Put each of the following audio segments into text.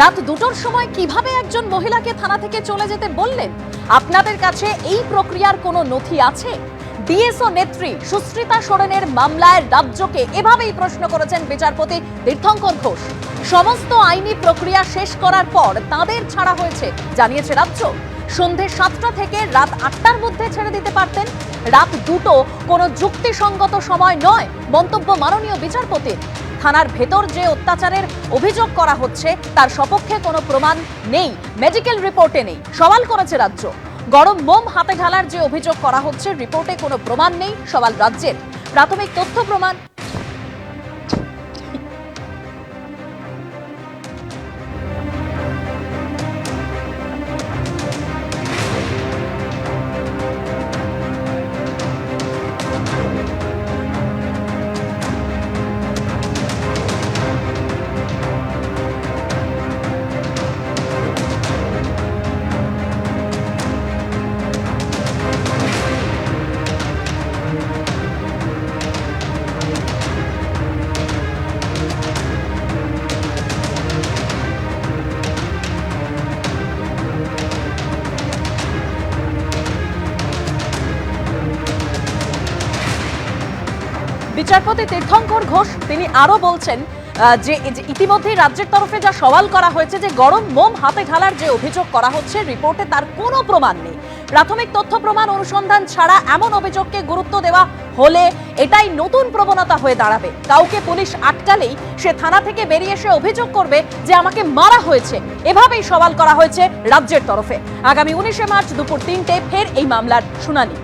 রাত 2টোর সময় কিভাবে একজন মহিলাকে থানা থেকে চলে যেতে বললেন? আপনাদের কাছে এই প্রক্রিয়ার কোনো নথি আছে? ডিএসও নেত্রী সুস্মিতা সোরেনের মামলায় রাজ্যকে এভাবেই প্রশ্ন করেছেন বিচারপতি তীর্থঙ্কর ঘোষ। সমস্ত আইনি প্রক্রিয়া শেষ করার পর তাদের ছাড়া হয়েছে জানিয়েছে রাজ্য। সন্ধে 7টা থেকে রাত 8টার মধ্যে ছেড়ে দিতে পারতেন। রাত 2টো কোনো যুক্তিসঙ্গত সময় নয় মন্তব্য মাননীয় বিচারপতির। থানার ভেতর যে অত্যাচারের অভিযোগ করা হচ্ছে তার সপক্ষে কোনো প্রমাণ নেই, মেডিকেল রিপোর্টে নেই, সওয়াল করেছে রাজ্য। গরম মোম হাতে ঢালার যে অভিযোগ করা হচ্ছে রিপোর্টে কোনো প্রমাণ নেই, সওয়াল রাজ্যের। প্রাথমিক তথ্য প্রমাণ বিচারপতি তীর্থঙ্কর ঘোষ তিনি আরো বলছেন যে ইতিমধ্যে রাজ্যের তরফে যা সওয়াল করা হয়েছে যে গরম মোম হাতে ঢালার যে অভিযোগ করা হচ্ছে রিপোর্টে তার কোনো প্রমাণ নেই। প্রাথমিক তথ্য প্রমাণ অনুসন্ধান ছাড়া এমন অভিযোগকে গুরুত্ব দেওয়া হলে এটাই নতুন প্রবণতা হয়ে দাঁড়াবে। কাউকে পুলিশ আটকালেই সে থানা থেকে বেরিয়ে এসে অভিযোগ করবে যে আমাকে মারা হয়েছে, এভাবেই সওয়াল করা হয়েছে রাজ্যের তরফে। আগামী 19শে মার্চ দুপুর 3টে ফের এই মামলার শুনানি।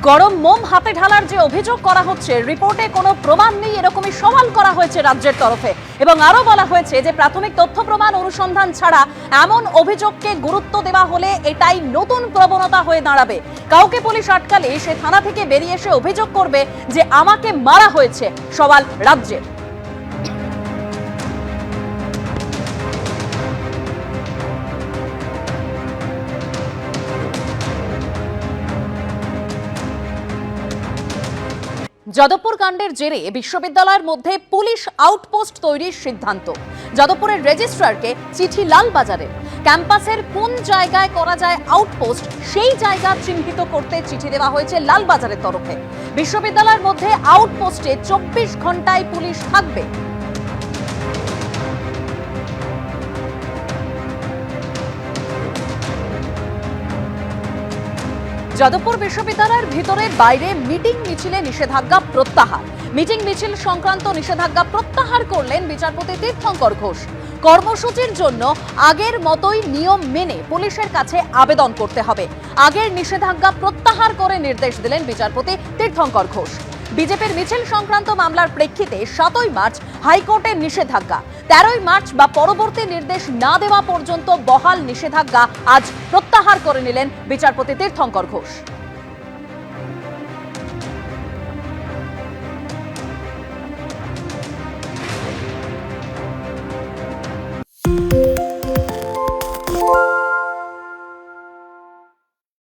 গরম মোম হাতে ঢালার যে অভিযোগ করা হচ্ছে রিপোর্টে কোনো প্রমাণ নেই, এরকমই সওয়াল করা হয়েছে রাজ্যের তরফে। এবং আরো বলা হয়েছে যে প্রাথমিক তথ্য প্রমাণ অনুসন্ধান ছাড়া এমন অভিযোগকে গুরুত্ব দেওয়া হলে এটাই নতুন প্রবণতা হয়ে দাঁড়াবে। কাউকে পুলিশ আটকালে সে থানা থেকে বেরিয়ে এসে অভিযোগ করবে যে আমাকে মারা হয়েছে, সওয়াল রাজ্যের। যাদবপুর কাণ্ডের জেরে বিশ্ববিদ্যালয়ের মধ্যে পুলিশ আউটপোস্ট তৈরির সিদ্ধান্ত। যাদবপুরের রেজিস্ট্রারকে চিঠি লালবাজারের। ক্যাম্পাসের কোন জায়গায় করা যায় আউটপোস্ট সেই জায়গা চিহ্নিত করতে চিঠি দেওয়া হয়েছে লালবাজারের তরফে। বিশ্ববিদ্যালয়ের মধ্যে আউটপোস্টে 24 ঘন্টায় পুলিশ থাকবে। যাদবপুর বিশ্ববিদ্যালয়ের ভিতরে বাইরে মিটিং মিছিলে নিষেধাজ্ঞা প্রত্যাহার। মিটিং মিছিল সংক্রান্ত নিষেধাজ্ঞা প্রত্যাহার করলেন বিচারপতি তীর্থঙ্কর ঘোষ। কর্মসূচির জন্য আগের মতোই নিয়ম মেনে পুলিশের কাছে আবেদন করতে হবে। আগের নিষেধাজ্ঞা প্রত্যাহার করে নির্দেশ দিলেন বিচারপতি তীর্থঙ্কর ঘোষ। বিজেপির মিছিল সংক্রান্ত মামলার প্রেক্ষিতে 7ই মার্চ হাইকোর্টের নিষেধাজ্ঞা, 13ই মার্চ বা পরবর্তী নির্দেশ না দেওয়া পর্যন্ত বহাল নিষেধাজ্ঞা আজ প্রত্যাহার করে নিলেন বিচারপতি তীর্থঙ্কর ঘোষ।